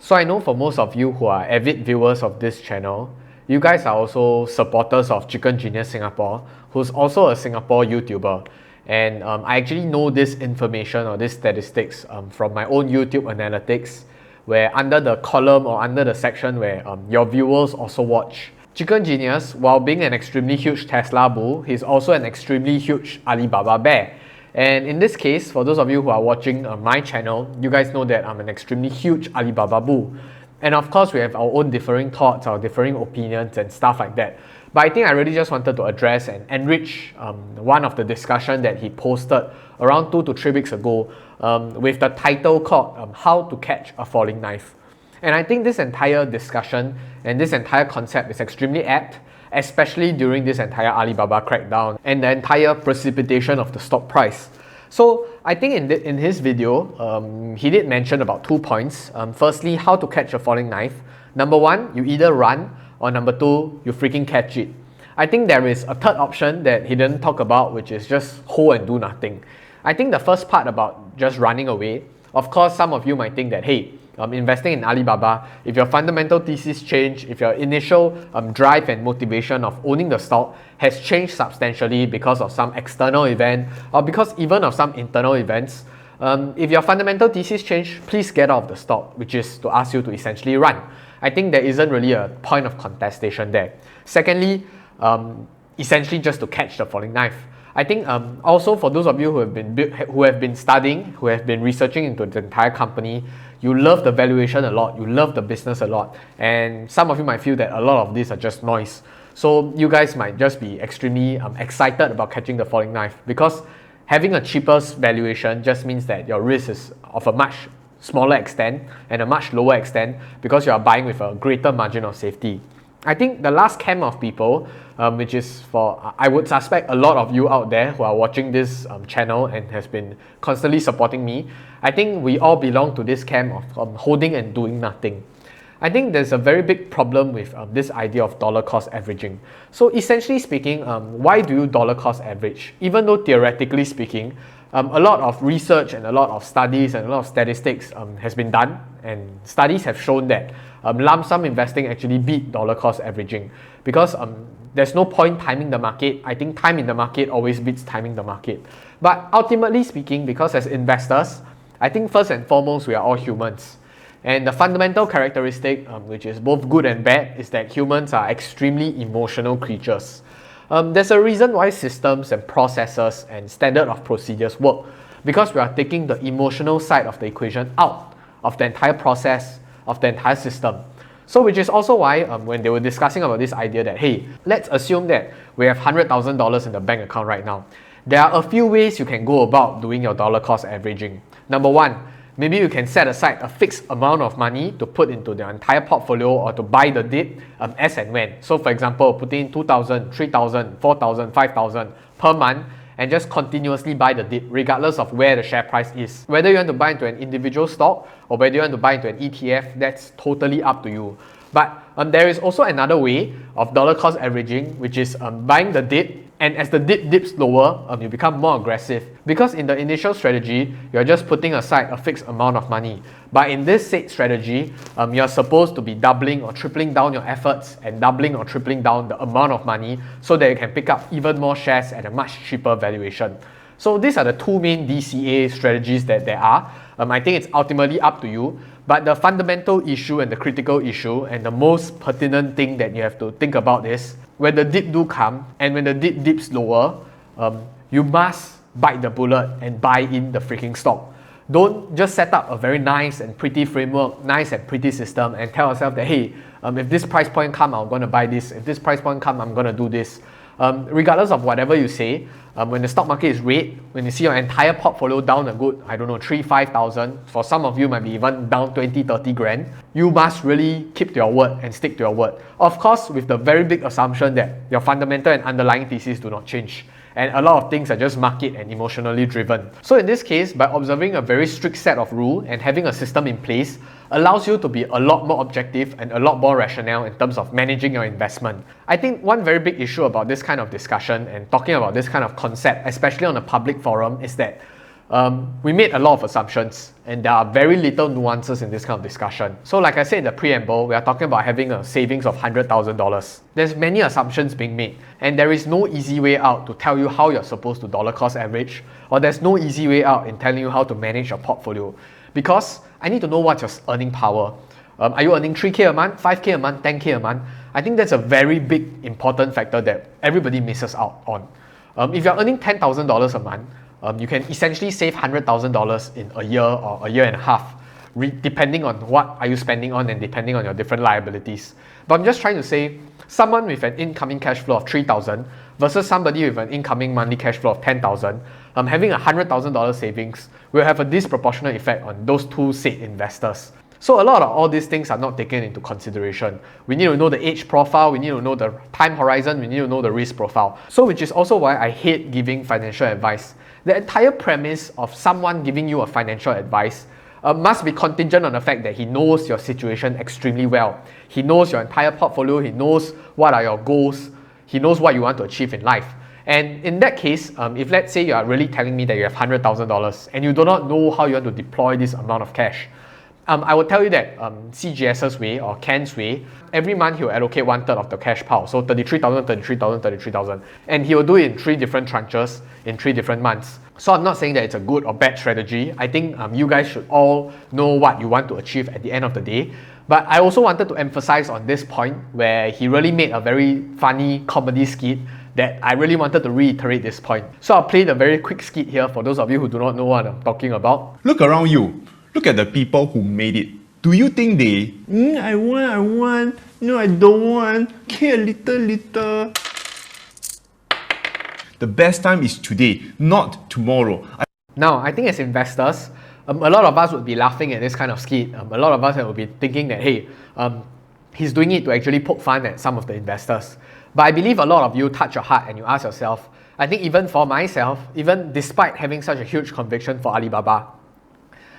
So I know for most of you who are avid viewers of this channel, you guys are also supporters of Chicken Genius Singapore, who's also a Singapore YouTuber. And I actually know this information or this statistics from my own YouTube analytics, where under the column or under the section where your viewers also watch. Chicken Genius, while being an extremely huge Tesla bull, he's also an extremely huge Alibaba bear. And in this case, for those of you who are watching my channel, you guys know that I'm an extremely huge Alibaba bull. And of course, we have our own differing thoughts, our differing opinions and stuff like that. But I think I really just wanted to address and enrich one of the discussion that he posted around 2 to 3 weeks ago with the title called How to Catch a Falling Knife. And I think this entire discussion and this entire concept is extremely apt, especially during this entire Alibaba crackdown and the entire precipitation of the stock price. So I think in his video, he did mention about 2 points. Firstly, how to catch a falling knife. Number 1, you either run, or number 2, you freaking catch it. I think there is a third option that he didn't talk about, which is just hold and do nothing. I think the first part about just running away, of course, some of you might think that, hey, investing in Alibaba, if your fundamental thesis change, if your initial drive and motivation of owning the stock has changed substantially because of some external event or because even of some internal events, if your fundamental thesis change, please get out of the stock, which is to ask you to essentially run. I think there isn't really a point of contestation there. Secondly, essentially just to catch the falling knife. I think also for those of you who have been studying, who have been researching into the entire company, you love the valuation a lot, you love the business a lot, and some of you might feel that a lot of these are just noise. So you guys might just be extremely excited about catching the falling knife, because having a cheaper valuation just means that your risk is of a much smaller extent and a much lower extent because you are buying with a greater margin of safety. I think the last camp of people, which is for, I would suspect a lot of you out there who are watching this channel and has been constantly supporting me, I think we all belong to this camp of holding and doing nothing. I think there's a very big problem with this idea of dollar cost averaging. So essentially speaking, why do you dollar cost average? Even though theoretically speaking, a lot of research and a lot of studies and a lot of statistics has been done, and studies have shown that lump sum investing actually beat dollar cost averaging, because there's no point timing the market. I think time in the market always beats timing the market. But ultimately speaking, because as investors, I think first and foremost we are all humans. And the fundamental characteristic, which is both good and bad, is that humans are extremely emotional creatures. There's a reason why systems and processes and standard of procedures work, because we are taking the emotional side of the equation out of the entire process, of the entire system. So which is also why when they were discussing about this idea that, hey, let's assume that we have $100,000 in the bank account right now. There are a few ways you can go about doing your dollar cost averaging. Number 1, maybe you can set aside a fixed amount of money to put into the entire portfolio or to buy the dip as and when. So for example, putting in 2,000, 3,000, 4,000, 5,000 per month and just continuously buy the dip regardless of where the share price is. Whether you want to buy into an individual stock or whether you want to buy into an ETF, that's totally up to you. But there is also another way of dollar cost averaging, which is buying the dip, and as the dip dips lower, you become more aggressive, because in the initial strategy, you're just putting aside a fixed amount of money. But in this said strategy, you're supposed to be doubling or tripling down your efforts and doubling or tripling down the amount of money so that you can pick up even more shares at a much cheaper valuation. So these are the 2 main DCA strategies that there are. I think it's ultimately up to you. But the fundamental issue and the critical issue and the most pertinent thing that you have to think about is, when the dip do come and when the dip dips lower, you must bite the bullet and buy in the freaking stock. Don't just set up a very nice and pretty framework, nice and pretty system and tell yourself that, hey, if this price point come, I'm going to buy this. If this price point come, I'm going to do this. Regardless of whatever you say, when the stock market is red, when you see your entire portfolio down a good, I don't know, 3,000-5,000, for some of you might be even down 20-30 grand, you must really keep to your word and stick to your word. Of course, with the very big assumption that your fundamental and underlying thesis do not change. And a lot of things are just market and emotionally driven. So in this case, by observing a very strict set of rules and having a system in place, allows you to be a lot more objective and a lot more rational in terms of managing your investment. I think one very big issue about this kind of discussion and talking about this kind of concept, especially on a public forum, is that we made a lot of assumptions, and there are very little nuances in this kind of discussion. So like I said in the preamble, we are talking about having a savings of $100,000. There's many assumptions being made, and there is no easy way out to tell you how you're supposed to dollar cost average, or there's no easy way out in telling you how to manage your portfolio. Because I need to know what's your earning power. Are you earning 3K a month, 5K a month, 10K a month? I think that's a very big important factor that everybody misses out on. If you're earning $10,000 a month, you can essentially save $100,000 in a year or a year and a half, depending on what are you spending on and depending on your different liabilities. But I'm just trying to say, someone with an incoming cash flow of $3,000 versus somebody with an incoming monthly cash flow of $10,000, having a $100,000 savings will have a disproportionate effect on those two said investors. So a lot of all these things are not taken into consideration. We need to know the age profile, we need to know the time horizon, we need to know the risk profile. So which is also why I hate giving financial advice. The entire premise of someone giving you a financial advice must be contingent on the fact that he knows your situation extremely well. He knows your entire portfolio, he knows what are your goals, he knows what you want to achieve in life. And in that case, if let's say you are really telling me that you have $100,000 and you do not know how you want to deploy this amount of cash, I will tell you that CGS's way or Ken's way, every month he will allocate 1/3 of the cash pile. So 33,000, 33,000, 33,000. And he will do it in 3 different tranches in 3 different months. So I'm not saying that it's a good or bad strategy. I think you guys should all know what you want to achieve at the end of the day. But I also wanted to emphasize on this point where he really made a very funny comedy skit that I really wanted to reiterate this point. So I'll play the very quick skit here for those of you who do not know what I'm talking about. Look around you. Look at the people who made it. Do you think they, I want, no I don't want, okay, little. The best time is today, not tomorrow. Now, I think as investors, a lot of us would be laughing at this kind of skit. A lot of us would be thinking that, hey, he's doing it to actually poke fun at some of the investors. But I believe a lot of you touch your heart and you ask yourself, I think even for myself, even despite having such a huge conviction for Alibaba,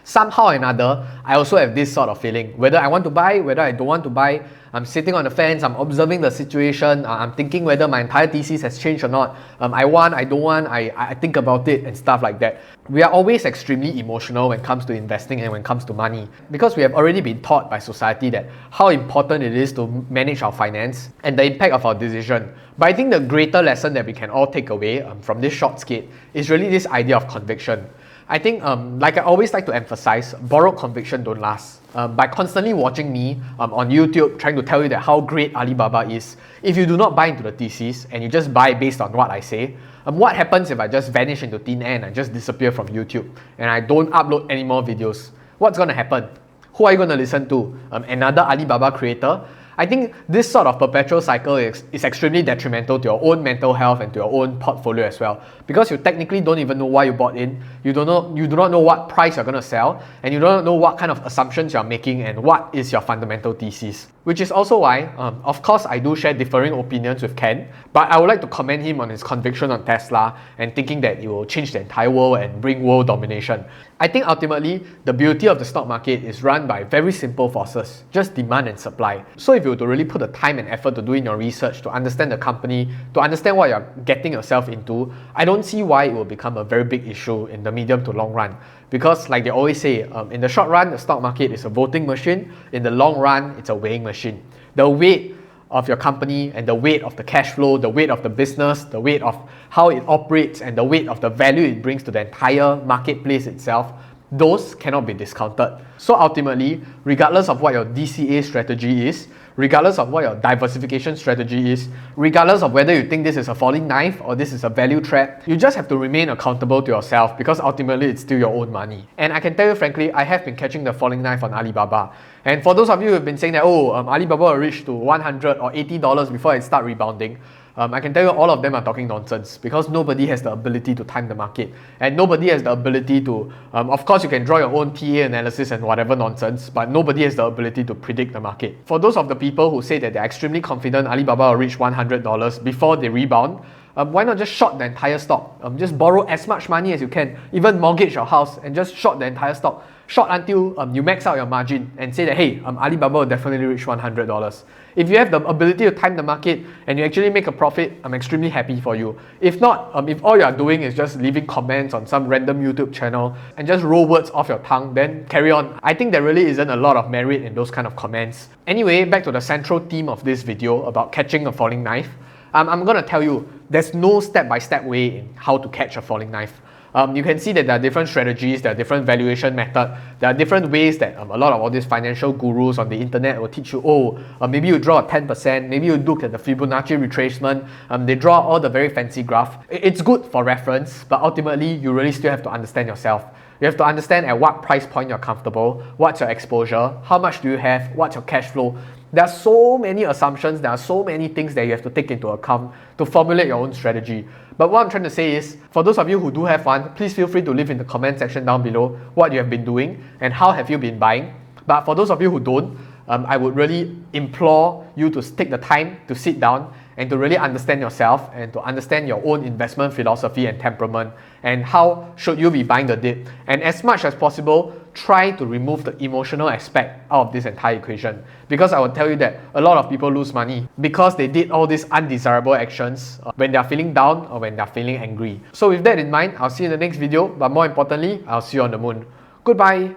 somehow or another, I also have this sort of feeling. Whether I want to buy, whether I don't want to buy, I'm sitting on the fence, I'm observing the situation, I'm thinking whether my entire thesis has changed or not. I want, I don't want, I think about it and stuff like that. We are always extremely emotional when it comes to investing and when it comes to money, because we have already been taught by society that how important it is to manage our finance and the impact of our decision. But I think the greater lesson that we can all take away from this short skit is really this idea of conviction. I think, like I always like to emphasize, borrowed conviction don't last. By constantly watching me on YouTube trying to tell you that how great Alibaba is, if you do not buy into the thesis and you just buy based on what I say, what happens if I just vanish into thin air and I just disappear from YouTube and I don't upload any more videos? What's going to happen? Who are you going to listen to? Another Alibaba creator? I think this sort of perpetual cycle is extremely detrimental to your own mental health and to your own portfolio as well, because you technically don't even know why you bought in, you do not know what price you're going to sell, and you don't know what kind of assumptions you're making and what is your fundamental thesis. Which is also why, of course, I do share differing opinions with Ken, but I would like to commend him on his conviction on Tesla and thinking that it will change the entire world and bring world domination. I think ultimately, the beauty of the stock market is run by very simple forces, just demand and supply. So if you were to really put the time and effort to doing your research, to understand the company, to understand what you're getting yourself into, I don't see why it will become a very big issue in the medium to long run. Because like they always say, in the short run, the stock market is a voting machine. In the long run, it's a weighing machine. The weight of your company and the weight of the cash flow, the weight of the business, the weight of how it operates, and the weight of the value it brings to the entire marketplace itself, those cannot be discounted. So ultimately, regardless of what your DCA strategy is, regardless of what your diversification strategy is, regardless of whether you think this is a falling knife or this is a value trap, you just have to remain accountable to yourself, because ultimately it's still your own money. And I can tell you frankly, I have been catching the falling knife on Alibaba. And for those of you who have been saying that, Alibaba will reach to $100 or $80 before it start rebounding, I can tell you all of them are talking nonsense, because nobody has the ability to time the market, and nobody has the ability to, of course you can draw your own TA analysis and whatever nonsense, but nobody has the ability to predict the market. For those of the people who say that they're extremely confident Alibaba will reach $100 before they rebound, why not just short the entire stock? Just borrow as much money as you can, even mortgage your house and just short the entire stock. Short until you max out your margin and say that, hey, Alibaba will definitely reach $100. If you have the ability to time the market and you actually make a profit, I'm extremely happy for you. If not, if all you are doing is just leaving comments on some random YouTube channel and just roll words off your tongue, then carry on. I think there really isn't a lot of merit in those kind of comments. Anyway, back to the central theme of this video about catching a falling knife. I'm gonna tell you, there's no step-by-step way in how to catch a falling knife. You can see that there are different strategies, there are different valuation methods, there are different ways that a lot of all these financial gurus on the internet will teach you, maybe you draw a 10%, maybe you look at the Fibonacci retracement, they draw all the very fancy graph. It's good for reference, but ultimately you really still have to understand yourself. You have to understand at what price point you're comfortable, what's your exposure, how much do you have, what's your cash flow. There are so many assumptions, there are so many things that you have to take into account to formulate your own strategy. But what I'm trying to say is, for those of you who do have one, please feel free to leave in the comment section down below what you have been doing and how have you been buying. But for those of you who don't, I would really implore you to take the time to sit down and to really understand yourself and to understand your own investment philosophy and temperament and how should you be buying the dip. And as much as possible, try to remove the emotional aspect out of this entire equation. Because I will tell you that a lot of people lose money because they did all these undesirable actions when they are feeling down or when they are feeling angry. So with that in mind, I'll see you in the next video, but more importantly, I'll see you on the moon. Goodbye!